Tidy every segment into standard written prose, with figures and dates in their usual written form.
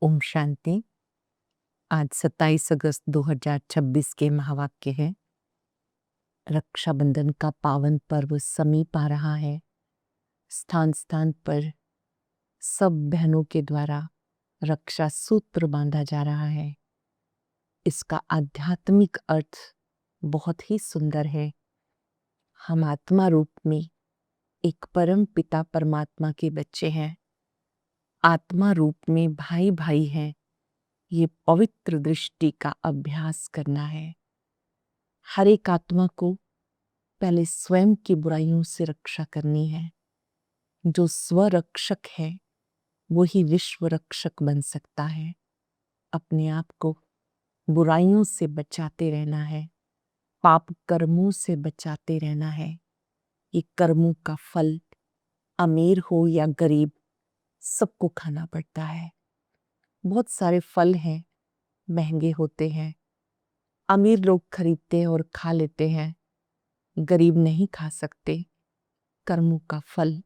ओम शांति। आज 27 अगस्त 2026 के महावाक्य है। रक्षाबंधन का पावन पर्व समीप आ रहा है। स्थान स्थान पर सब बहनों के द्वारा रक्षा सूत्र बांधा जा रहा है। इसका आध्यात्मिक अर्थ बहुत ही सुंदर है। हम आत्मा रूप में एक परम पिता परमात्मा के बच्चे हैं। आत्मा रूप में भाई भाई हैं। ये पवित्र दृष्टि का अभ्यास करना है। हर एक आत्मा को पहले स्वयं की बुराइयों से रक्षा करनी है। जो स्वरक्षक है वो ही विश्व रक्षक बन सकता है। अपने आप को बुराइयों से बचाते रहना है। पाप कर्मों से बचाते रहना है। ये कर्मों का फल अमीर हो या गरीब सबको खाना पड़ता है। बहुत सारे फल हैं, महंगे होते हैं। अमीर लोग खरीदते और खा लेते हैं, गरीब नहीं खा सकते। कर्मों का फल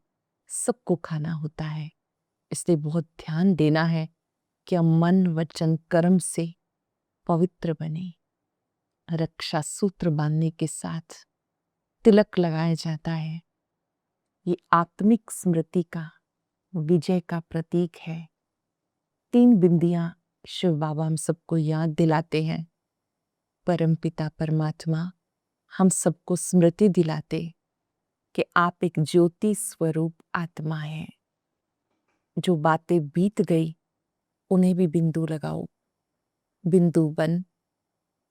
सबको खाना होता है। इसलिए बहुत ध्यान देना है कि हम मन वचन कर्म से पवित्र बने। रक्षा सूत्र बांधने के साथ तिलक लगाया जाता है। ये आत्मिक स्मृति का विजय का प्रतीक है। 3 बिंदियां शिव बाबा हम सबको याद दिलाते हैं। परमपिता परमात्मा हम सबको स्मृति दिलाते कि आप एक ज्योति स्वरूप आत्मा हैं। जो बातें बीत गई उन्हें भी बिंदु लगाओ। बिंदु बन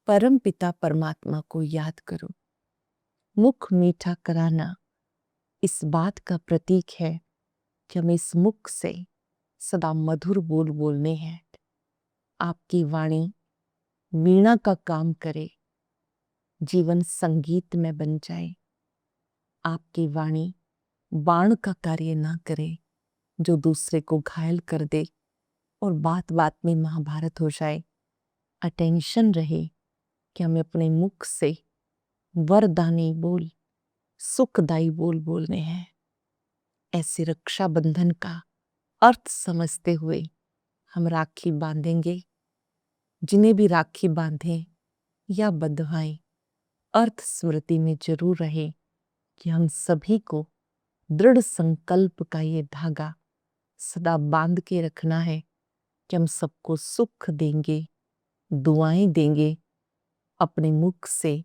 परम पिता परमात्मा को याद करो। मुख मीठा कराना इस बात का प्रतीक है कि हमें इस मुख से सदा मधुर बोल बोलने हैं। आपकी वाणी वीणा का काम करे, जीवन संगीत में बन जाए। आपकी वाणी बाण का कार्य ना करे जो दूसरे को घायल कर दे और बात बात में महाभारत हो जाए। अटेंशन रहे कि हमें अपने मुख से वरदानी बोल, सुखदायी बोल बोलने हैं। ऐसे रक्षाबंधन का अर्थ समझते हुए हम राखी बांधेंगे। जिन्हें भी राखी बांधें या बंधवाएं, अर्थ स्मृति में जरूर रहे कि हम सभी को दृढ़ संकल्प का ये धागा सदा बांध के रखना है कि हम सबको सुख देंगे, दुआएं देंगे, अपने मुख से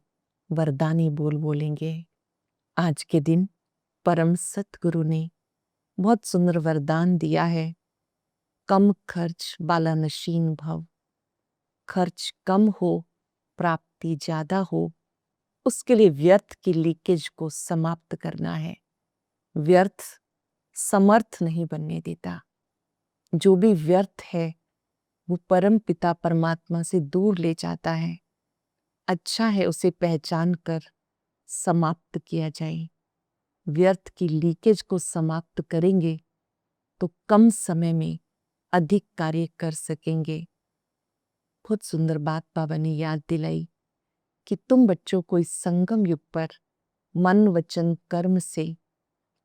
वरदानी बोल बोलेंगे। आज के दिन परम सतगुरु ने बहुत सुंदर वरदान दिया है। कम खर्च बाला नशीन भव। खर्च कम हो, प्राप्ति ज्यादा हो, उसके लिए व्यर्थ की लीकेज को समाप्त करना है। व्यर्थ समर्थ नहीं बनने देता। जो भी व्यर्थ है वो परम पिता परमात्मा से दूर ले जाता है। अच्छा है उसे पहचान कर समाप्त किया जाए। व्यर्थ की लीकेज को समाप्त करेंगे तो कम समय में अधिक कार्य कर सकेंगे। बहुत सुंदर बात बाबा ने याद दिलाई कि तुम बच्चों को इस संगम युग पर मन वचन कर्म से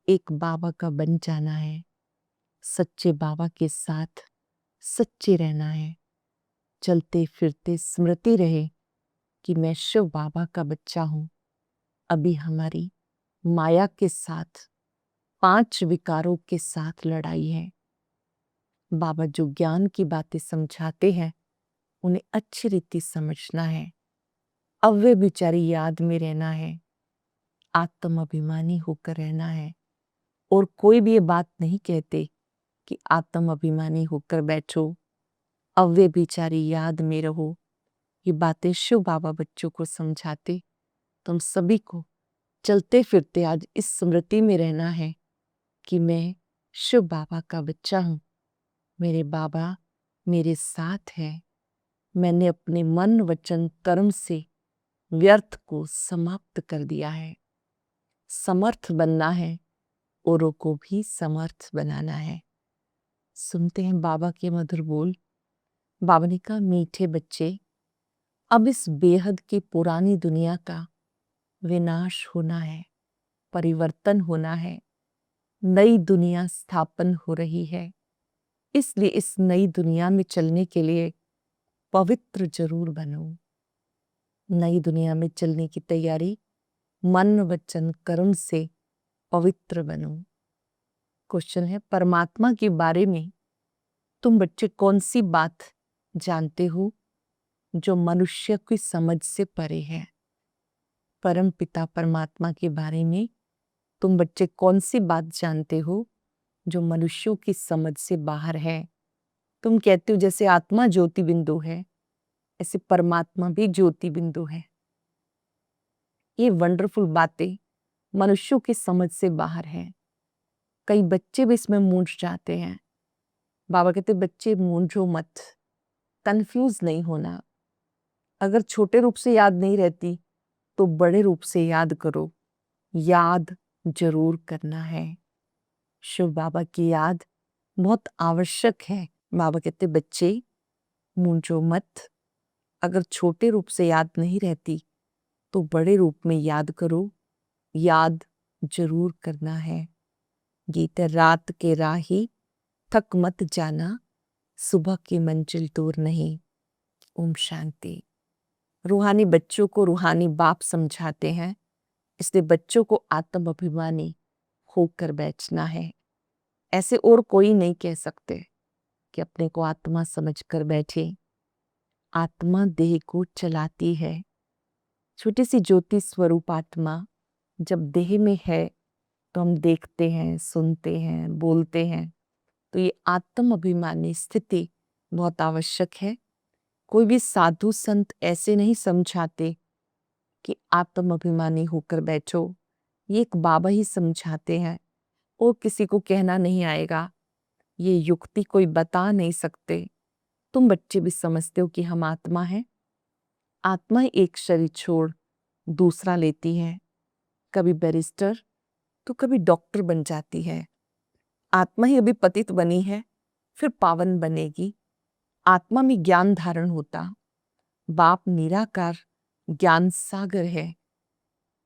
एक बाबा का बन जाना है। सच्चे बाबा के साथ सच्चे रहना है। चलते फिरते स्मृति रहे कि मैं शिव बाबा का बच्चा हूं। अभी हमारी माया के साथ 5 विकारों के साथ लड़ाई है। बाबा जो ज्ञान की बातें समझाते हैं उन्हें अच्छी रीति समझना है। अव्यय विचारी याद में रहना है। आत्म अभिमानी होकर रहना है। और कोई भी ये बात नहीं कहते कि आत्म अभिमानी होकर बैठो, अव्यय विचारी याद में रहो। ये बातें शिव बाबा बच्चों को समझाते। तुम सभी को चलते फिरते आज इस स्मृति में रहना है कि मैं शिव बाबा का बच्चा हूं। मेरे बाबा मेरे साथ है। मैंने अपने मन वचन कर्म से व्यर्थ को समाप्त कर दिया है। समर्थ बनना है, औरों को भी समर्थ बनाना है। सुनते हैं बाबा के मधुर बोल। बाबा ने कहा, मीठे बच्चे, अब इस बेहद की पुरानी दुनिया का विनाश होना है, परिवर्तन होना है। नई दुनिया स्थापन हो रही है। इसलिए इस नई दुनिया में चलने के लिए पवित्र जरूर बनो। नई दुनिया में चलने की तैयारी मन वचन कर्म से पवित्र बनो। क्वेश्चन है, परमात्मा के बारे में तुम बच्चे कौन सी बात जानते हो जो मनुष्य की समझ से परे है? परम पिता परमात्मा के बारे में तुम बच्चे कौन सी बात जानते हो जो मनुष्यों की समझ से बाहर है? तुम कहते हो जैसे आत्मा ज्योति बिंदु है, ऐसे परमात्मा भी ज्योति बिंदु है। ये वंडरफुल बातें मनुष्यों की समझ से बाहर है। कई बच्चे भी इसमें मूंझ जाते हैं। बाबा कहते बच्चे मूंझो मत, कंफ्यूज नहीं होना। अगर छोटे रूप से याद नहीं रहती तो बड़े रूप से याद करो, याद जरूर करना है। शिव बाबा की याद बहुत आवश्यक है। बाबा कहते बच्चे मूंझो मत, अगर छोटे रूप से याद नहीं रहती तो बड़े रूप में याद करो, याद जरूर करना है। गीत रात के राही थक मत जाना, सुबह की मंजिल दूर नहीं। ओम शांति। रूहानी बच्चों को रूहानी बाप समझाते हैं, इसलिए बच्चों को आत्म अभिमानी होकर बैठना है। ऐसे और कोई नहीं कह सकते कि अपने को आत्मा समझकर बैठे। आत्मा देह को चलाती है। छोटी सी ज्योति स्वरूप आत्मा जब देह में है तो हम देखते हैं, सुनते हैं, बोलते हैं। तो ये आत्म अभिमानी स्थिति बहुत आवश्यक है। कोई भी साधु संत ऐसे नहीं समझाते कि आत्म अभिमानी होकर बैठो। ये एक बाबा ही समझाते हैं और किसी को कहना नहीं आएगा। ये युक्ति कोई बता नहीं सकते। तुम बच्चे भी समझते हो कि हम आत्मा हैं। आत्मा एक शरीर छोड़ दूसरा लेती है। कभी बैरिस्टर तो कभी डॉक्टर बन जाती है। आत्मा ही अभी पतित बनी है, फिर पावन बनेगी। आत्मा में ज्ञान धारण होता। बाप निराकार ज्ञान सागर है,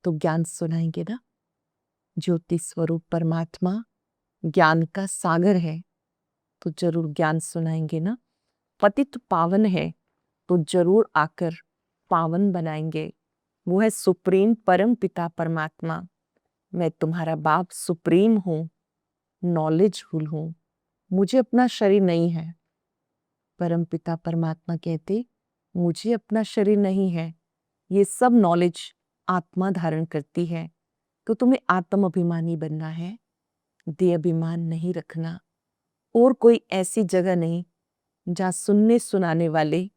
तो ज्ञान सुनाएंगे ना। ज्योति स्वरूप परमात्मा ज्ञान का सागर है, तो जरूर ज्ञान सुनाएंगे ना। पतित पावन है, तो जरूर आकर पावन बनाएंगे। वो है सुप्रीम परम पिता परमात्मा। मैं तुम्हारा बाप सुप्रीम हूं, नॉलेजफुल हूं, मुझे अपना शरीर नहीं है। परम पिता परमात्मा कहते मुझे अपना शरीर नहीं है। ये सब नॉलेज आत्मा धारण करती है। तो तुम्हें आत्म अभिमानी बनना है, देह अभिमान नहीं रखना। और कोई ऐसी जगह नहीं जहां सुनने सुनाने वाले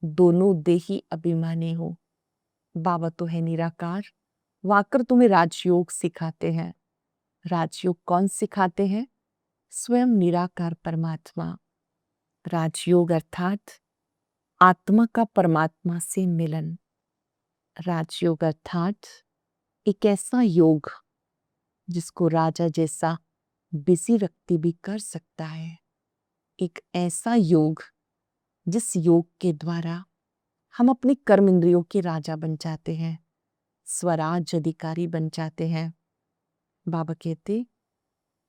दोनों देही अभिमानी हो। बाबा तो है निराकार, वाकर तुम्हें राजयोग सिखाते हैं। राजयोग कौन सिखाते हैं? स्वयं निराकार परमात्मा। राजयोग अर्थात आत्मा का परमात्मा से मिलन। राजयोग अर्थात एक ऐसा योग जिसको राजा जैसा बिजी व्यक्ति भी कर सकता है। एक ऐसा योग जिस योग के द्वारा हम अपने कर्म इंद्रियों के राजा बन जाते हैं, स्वराज अधिकारी बन जाते हैं। बाबा कहते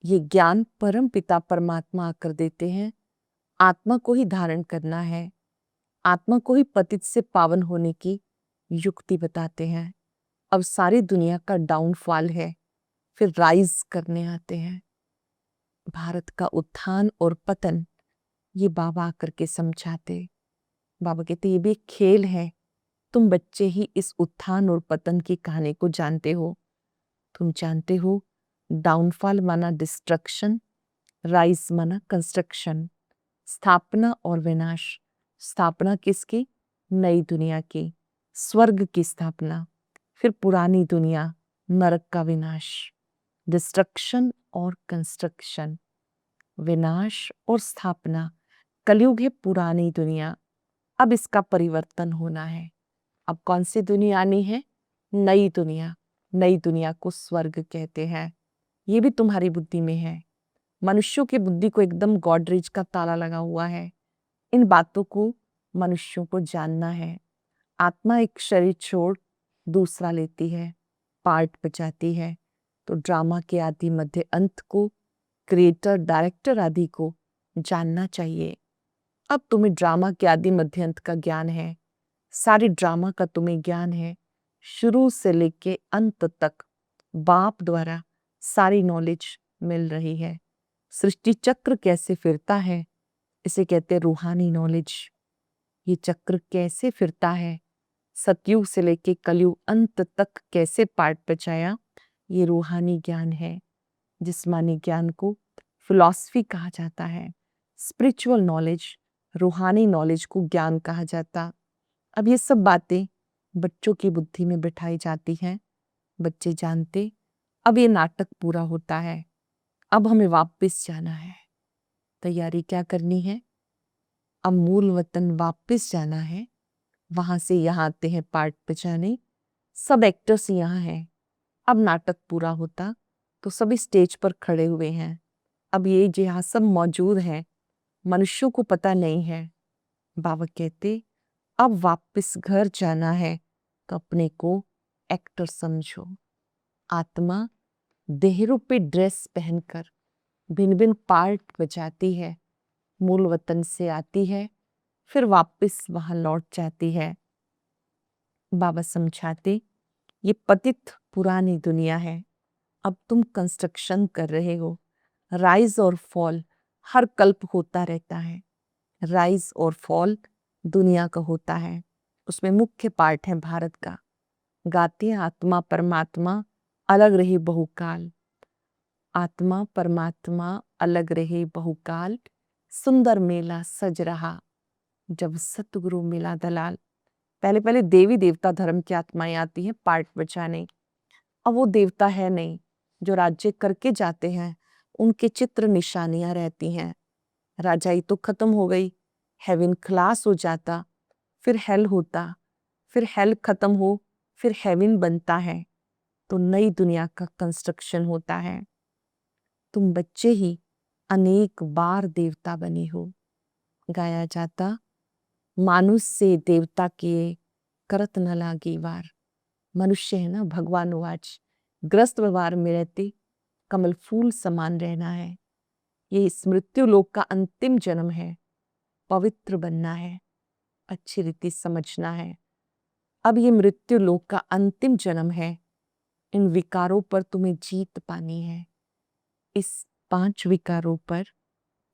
ये ज्ञान परम पिता परमात्मा आकर देते हैं। आत्मा को ही धारण करना है, आत्मा को ही पतित से पावन होने की युक्ति बताते हैं। अब सारी दुनिया का डाउनफॉल है, फिर राइज करने आते हैं। भारत का उत्थान और पतन ये बाबा आकर के समझाते। बाबा कहते ये भी एक खेल है। तुम बच्चे ही इस उत्थान और पतन की कहानी को जानते हो। तुम जानते हो डाउनफॉल माना डिस्ट्रक्शन, राइज माना कंस्ट्रक्शन। स्थापना और विनाश। स्थापना किसकी? नई दुनिया की, स्वर्ग की स्थापना। फिर पुरानी दुनिया, नरक का विनाश। डिस्ट्रक्शन और कंस्ट्रक्शन, विनाश और स्थापना। कलयुग है पुरानी दुनिया, अब इसका परिवर्तन होना है। अब कौन सी दुनिया आनी है? नई दुनिया। नई दुनिया को स्वर्ग कहते हैं। ये भी तुम्हारी बुद्धि में है। मनुष्यों की बुद्धि को एकदम गॉडरेज का ताला लगा हुआ है। इन बातों को मनुष्यों को जानना है। आत्मा एक शरीर छोड़ दूसरा लेती है, पार्ट बजाती है। तो ड्रामा के आदि मध्य अंत को, क्रिएटर डायरेक्टर आदि को जानना चाहिए। अब तुम्हें ड्रामा के आदि मध्य अंत का ज्ञान है, सारे ड्रामा का तुम्हें ज्ञान है, शुरू से लेके अंत तक बाप द्वारा सारी नॉलेज मिल रही है। सृष्टि चक्र कैसे फिरता है, इसे कहते हैं रूहानी नॉलेज। ये चक्र कैसे फिरता है, सतयुग से लेके कलयुग अंत तक कैसे पाठ बचाया, ये रूहानी ज्ञान है। जिस्मानी ज्ञान को फिलॉसफी कहा जाता है, स्पिरिचुअल नॉलेज, रूहानी नॉलेज को ज्ञान कहा जाता। अब ये सब बातें बच्चों की बुद्धि में बिठाई जाती हैं, बच्चे जानते अब ये नाटक पूरा होता है, अब हमें वापस जाना है। तैयारी क्या करनी है, अब मूल वतन वापस जाना है। वहां से यहाँ आते हैं पार्ट बचाने, सब एक्टर्स यहाँ हैं। अब नाटक पूरा होता तो सभी स्टेज पर खड़े हुए हैं। अब ये जहाँ सब मौजूद हैं, मनुष्यों को पता नहीं है। बाबा कहते अब वापस घर जाना है तो अपने को एक्टर समझो। आत्मा देहरूपी ड्रेस पहनकर भिन्न भिन्न पार्ट बजाती है, मूल वतन से आती है, फिर वापस वहां लौट जाती है। बाबा समझाते ये पतित पुरानी दुनिया है, अब तुम कंस्ट्रक्शन कर रहे हो। राइज और फॉल हर कल्प होता रहता है, राइज और फॉल दुनिया का होता है। उसमें मुख्य पार्ट है भारत का। गाते आत्मा परमात्मा अलग रहे बहुकाल, आत्मा परमात्मा अलग रहे बहुकाल, सुंदर मेला सज रहा जब सतगुरु मिला दलाल। पहले पहले देवी देवता धर्म की आत्माएं आती हैं पार्ट बचाने। अब वो देवता है नहीं, जो राज्य करके जाते हैं उनके चित्र निशानियां रहती हैं। राजाई तो खत्म हो गई, हेवन क्लास हो जाता, फिर हेल होता, फिर हेल खत्म हो, फिर हेवन बनता है, तो नई दुनिया का कंस्ट्रक्शन होता है। तुम बच्चे ही अनेक बार देवता बने हो। गाया जाता मानुष से देवता किए करत न लागी वार। मनुष्य है ना, भगवान आज ग्रस्त व्यवहार में रहते कमल फूल समान रहना है। ये इस मृत्यु लोक का अंतिम जन्म है, पवित्र बनना है, अच्छी रीति समझना है। अब ये मृत्यु लोक का अंतिम जन्म है, इन विकारों पर तुम्हें जीत पानी है। इस 5 विकारों पर,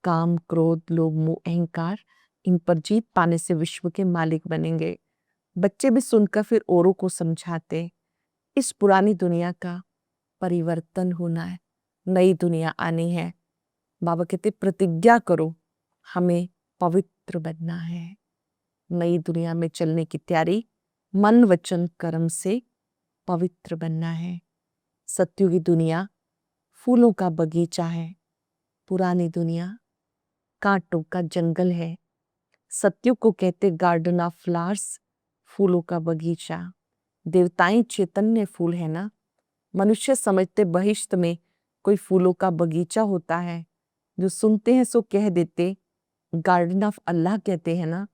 काम क्रोध लोभ मोह अहंकार, इन पर जीत पाने से विश्व के मालिक बनेंगे। बच्चे भी सुनकर फिर औरों को समझाते इस पुरानी दुनिया का परिवर्तन होना है, नई दुनिया आनी है। बाबा कहते प्रतिज्ञा करो, हमें पवित्र बनना है। नई दुनिया में चलने की तैयारी, मन वचन कर्म से पवित्र बनना है। सत्युगी दुनिया फूलों का बगीचा है, पुरानी दुनिया कांटों का जंगल है। सत्युग को कहते गार्डन ऑफ फ्लावर्स, फूलों का बगीचा। देवताएं चैतन्य फूल है ना, मनुष्य समझते बहिश्त में कोई फूलों का बगीचा होता है। जो सुनते हैं सो कह देते गार्डन ऑफ अल्लाह कहते हैं ना,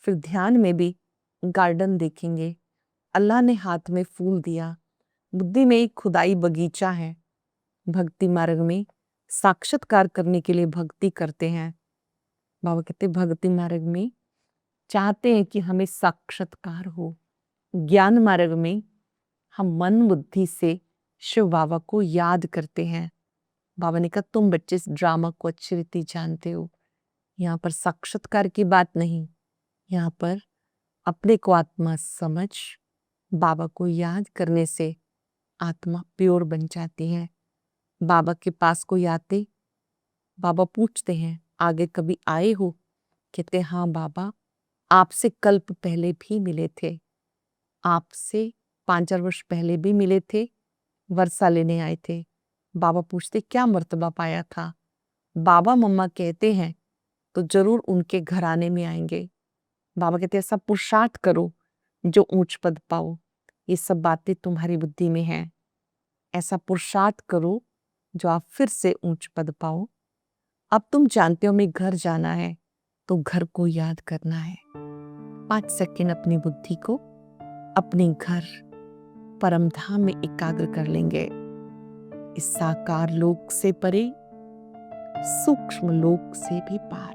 फिर ध्यान में भी गार्डन देखेंगे। अल्लाह ने हाथ में फूल दिया, बुद्धि में एक खुदाई बगीचा है। भक्ति मार्ग में साक्षात्कार करने के लिए भक्ति करते हैं। बाबा कहते भक्ति मार्ग में चाहते हैं कि हमें साक्षात्कार हो। ज्ञान मार्ग में हम मन बुद्धि से शिव बाबा को याद करते हैं। बाबा ने कहा तुम बच्चे इस ड्रामा को अच्छी रीति जानते हो, यहाँ पर साक्षात्कार की बात नहीं, यहाँ पर अपने को आत्मा समझ बाबा को याद करने से आत्मा प्योर बन जाती है। बाबा के पास कोई आते, बाबा पूछते हैं आगे कभी आए हो? कहते हाँ बाबा, आपसे कल्प पहले भी मिले थे, आपसे 5 वर्ष पहले भी मिले थे, वर्षा लेने आए थे। बाबा पूछते क्या मर्तबा पाया था? बाबा मम्मा कहते हैं तो जरूर उनके घराने में आएंगे। बाबा कहते ऐसा पुरुषार्थ करो जो ऊंच पद पाओ। ये सब बातें तुम्हारी बुद्धि में हैं, ऐसा पुरुषार्थ करो जो आप फिर से ऊंच पद पाओ। अब तुम जानते हो हमें घर जाना है, तो घर को याद करना है। 5 सेकंड अपनी बुद्धि को अपने घर परम धाम में एकाग्र कर लेंगे। इस साकार लोक से परे सूक्ष्म लोक से भी पार,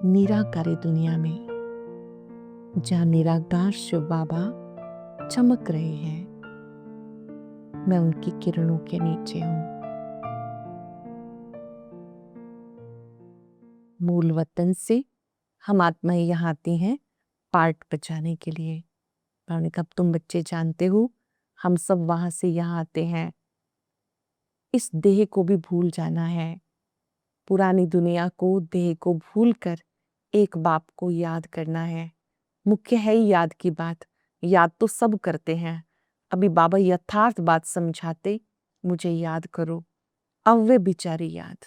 निराकारी दुनिया में जहाँ निराकार शिव बाबा चमक रहे हैं, मैं उनकी किरणों के नीचे हूं। मूल वतन से हम आत्माएं यहाँ आती हैं पार्ट बचाने के लिए। मैंने कहा तुम बच्चे जानते हो, हम सब वहां से यहाँ आते हैं। इस देह को भी भूल जाना है, पुरानी दुनिया को, देह को भूलकर एक बाप को याद करना है। मुख्य है ही याद की बात, याद तो सब करते हैं। अभी बाबा यथार्थ बात समझाते, मुझे याद करो। अव्य बिचारी याद,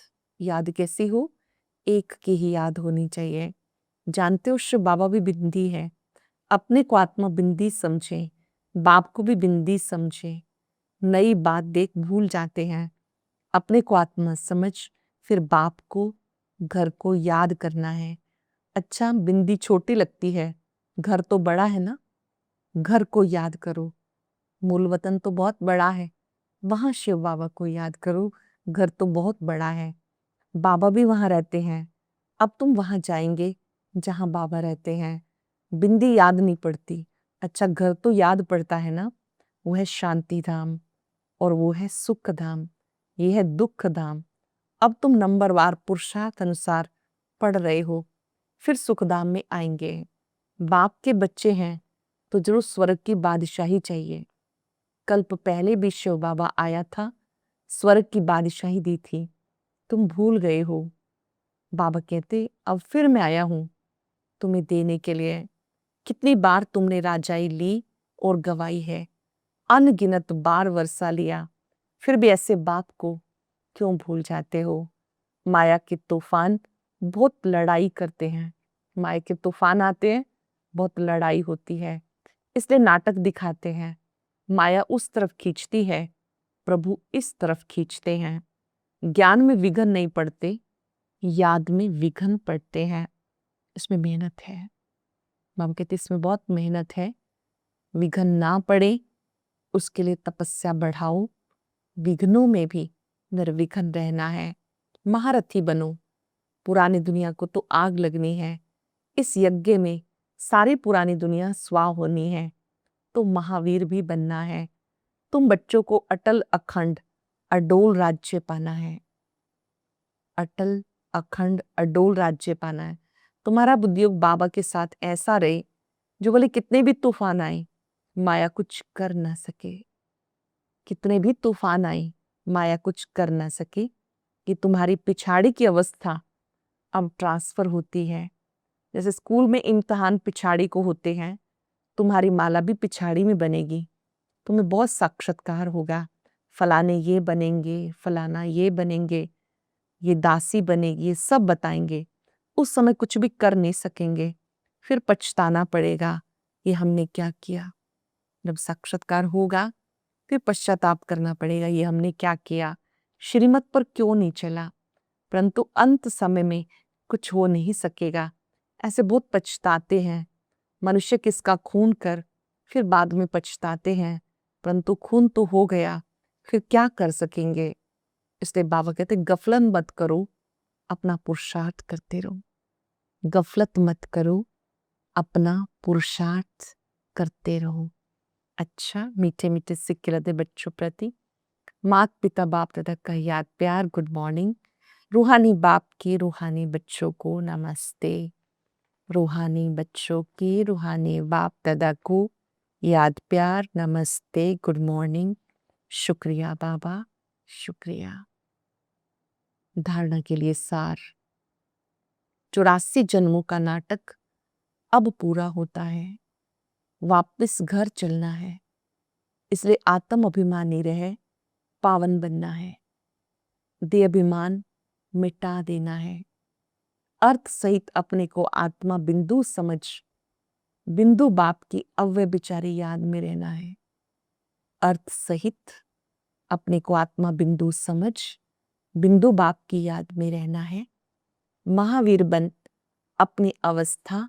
याद कैसी हो? एक की ही याद होनी चाहिए। जानते हो शिव बाबा भी बिंदी है, अपने को आत्मा बिंदी समझे, बाप को भी बिंदी समझे। नई बात देख भूल जाते हैं, अपने को आत्मा समझ, फिर बाप को, घर को याद करना है। अच्छा, बिंदी छोटी लगती है, घर तो बड़ा है ना, घर को याद करो। मूल वतन तो बहुत बड़ा है, वहां शिव बाबा को याद करो। घर तो बहुत बड़ा है, बाबा भी वहां रहते हैं। अब तुम वहां जाएंगे जहां बाबा रहते हैं। बिंदी याद नहीं पड़ती, अच्छा घर तो याद पड़ता है ना। वो है शांति धाम और वो है सुख धाम, ये है दुख धाम। अब तुम नंबरवार पुरुषार्थ अनुसार पढ़ रहे हो, फिर सुखधाम में आएंगे। बाप के बच्चे हैं तो जरूर स्वर्ग की बादशाही चाहिए। कल्प पहले भी शिव बाबा आया था, स्वर्ग की बादशाही दी थी, तुम भूल गए हो। बाबा कहते अब फिर मैं आया हूं तुम्हें देने के लिए। कितनी बार तुमने राजाई ली और गवाई है, अनगिनत बार वर्षा लिया, फिर भी ऐसे बाप को क्यों भूल जाते हो? माया के तूफान बहुत लड़ाई करते हैं, माया के तूफान आते हैं, बहुत लड़ाई होती है, इसलिए नाटक दिखाते हैं। माया उस तरफ खींचती है, प्रभु इस तरफ खींचते हैं। ज्ञान में विघन नहीं पड़ते, याद में विघन पड़ते हैं। इसमें मेहनत है, माम कहते इसमें बहुत मेहनत है। विघन ना पड़े उसके लिए तपस्या बढ़ाओ, विघ्नों में भी निर्विघ्न रहना है। महारथी बनो, पुरानी दुनिया को तो आग लगनी है, इस यज्ञ में सारी पुरानी दुनिया स्वाह होनी है, तो महावीर भी बनना है। तुम बच्चों को अटल अखंड अडोल राज्य पाना है, अटल अखंड अडोल राज्य पाना है। तुम्हारा बुद्धियोग बाबा के साथ ऐसा रहे जो बोले कितने भी तूफान आए माया कुछ कर ना सके, कितने भी तूफान आए माया कुछ कर ना सके। कि तुम्हारी पिछाड़ी की अवस्था अब ट्रांसफर होती है। जैसे स्कूल में इम्तिहान पिछाड़ी को होते हैं, तुम्हारी माला भी पिछाड़ी में बनेगी। तुम्हें बहुत साक्षात्कार होगा, फलाने ये बनेंगे, फलाना ये बनेंगे, ये दासी बनेगी, ये सब बताएंगे। उस समय कुछ भी कर नहीं सकेंगे, फिर पछताना पड़ेगा ये हमने क्या किया। जब साक्षात्कार होगा फिर पश्चाताप करना पड़ेगा, ये हमने क्या किया, श्रीमत पर क्यों नहीं चला। परंतु अंत समय में कुछ हो नहीं सकेगा, ऐसे बहुत पछताते हैं। मनुष्य किसका खून कर फिर बाद में पछताते हैं, परंतु खून तो हो गया, फिर क्या कर सकेंगे। इसलिए बाबा कहते गफलत मत करो, अपना पुरुषार्थ करते रहो। गफलत मत करो, अपना पुरुषार्थ करते रहो। अच्छा, मीठे मीठे सिक्के लदे बच्चों प्रति माता पिता बाप दादा का याद प्यार गुड मॉर्निंग। रूहानी बाप के रूहानी बच्चों को नमस्ते। रूहानी बच्चों के रूहानी बाप दादा को याद प्यार नमस्ते गुड मॉर्निंग। शुक्रिया बाबा, शुक्रिया। धारणा के लिए सार, 84 जन्मों का नाटक अब पूरा होता है, वापस घर चलना है। इसलिए आत्म अभिमानी रहे, पावन बनना है, देह अभिमान मिटा देना है। अर्थ सहित अपने को आत्मा बिंदु समझ, बिंदु बाप की अव्यय बिचारी याद में रहना है। अर्थ सहित अपने को आत्मा बिंदु समझ, बिंदु बाप की याद में रहना है। महावीर बन अपनी अवस्था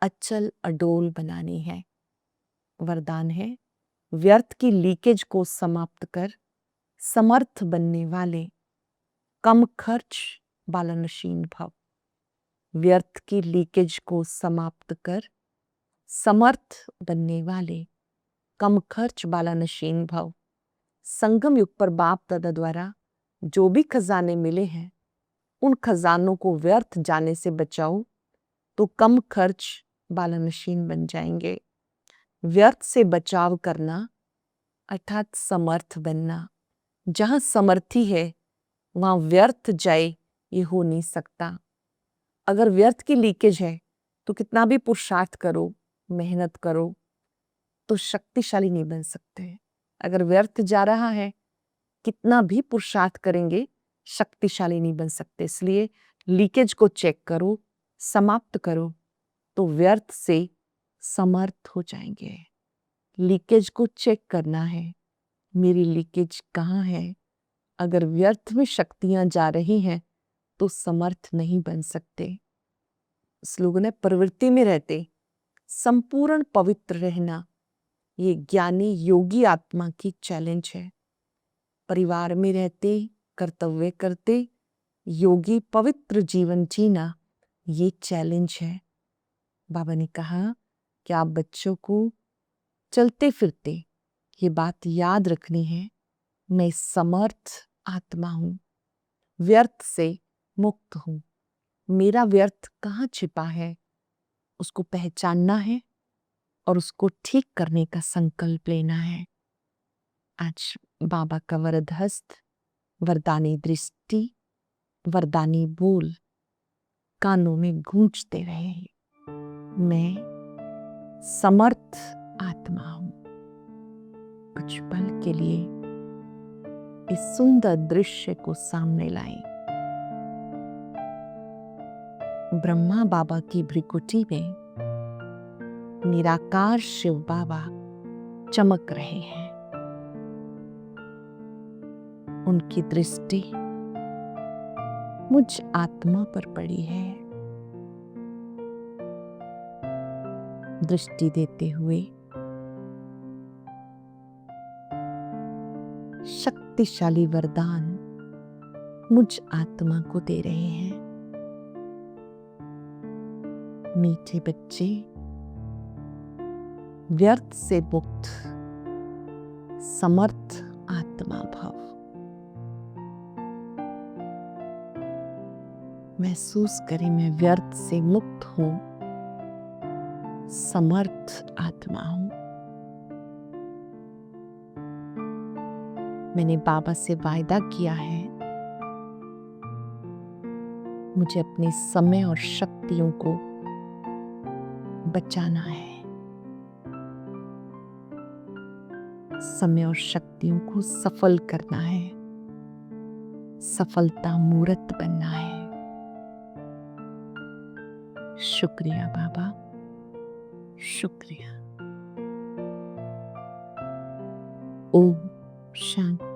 अचल अडोल बनानी है। वरदान है, व्यर्थ की लीकेज को समाप्त कर समर्थ बनने वाले कम खर्च वाला नशीन भव। व्यर्थ की लीकेज को समाप्त कर समर्थ बनने वाले कम खर्च वाला नशीन भव। संगम युग पर बाप दादा द्वारा जो भी खजाने मिले हैं उन खजानों को व्यर्थ जाने से बचाओ तो कम खर्च वाला नशीन बन जाएंगे। व्यर्थ से बचाव करना अर्थात समर्थ बनना। जहां समर्थी है वहां व्यर्थ जाए ये हो नहीं सकता। अगर व्यर्थ की लीकेज है तो कितना भी पुरुषार्थ करो, मेहनत करो तो शक्तिशाली नहीं बन सकते। अगर व्यर्थ जा रहा है कितना भी पुरुषार्थ करेंगे शक्तिशाली नहीं बन सकते। इसलिए लीकेज को चेक करो, समाप्त करो तो व्यर्थ से समर्थ हो जाएंगे। लीकेज को चेक करना है, मेरी लीकेज कहाँ है। अगर व्यर्थ में शक्तियां जा रही हैं तो समर्थ नहीं बन सकते। स्लोगन है प्रवृत्ति में रहते संपूर्ण पवित्र रहना। ये ज्ञानी योगी आत्मा की चैलेंज है। परिवार में रहते कर्तव्य करते योगी पवित्र जीवन जीना ये चैलेंज है। बाबा ने कहा कि आप बच्चों को चलते फिरते ये बात याद रखनी है, मैं समर्थ आत्मा हूं, व्यर्थ से मुक्त हूं। मेरा व्यर्थ कहाँ छिपा है उसको पहचानना है और उसको ठीक करने का संकल्प लेना है। आज बाबा का वरद हस्त, वरदानी दृष्टि, वरदानी बोल कानों में गूंजते रहे। मैं समर्थ आत्मा हूं। कुछ पल के लिए इस सुंदर दृश्य को सामने लाएं। ब्रह्मा बाबा की भ्रिकुटी में निराकार शिव बाबा चमक रहे हैं। उनकी दृष्टि मुझ आत्मा पर पड़ी है। दृष्टि देते हुए शक्तिशाली वरदान मुझ आत्मा को दे रहे हैं। मीठे बच्चे, व्यर्थ से मुक्त समर्थ आत्मा भव। महसूस करें मैं व्यर्थ से मुक्त हूं, समर्थ आत्मा हूं। मैंने बाबा से वायदा किया है मुझे अपने समय और शक्तियों को बचाना है। समय और शक्तियों को सफल करना है, सफलता मूर्त बनना है। शुक्रिया बाबा, शुक्रिया। ओम शांति।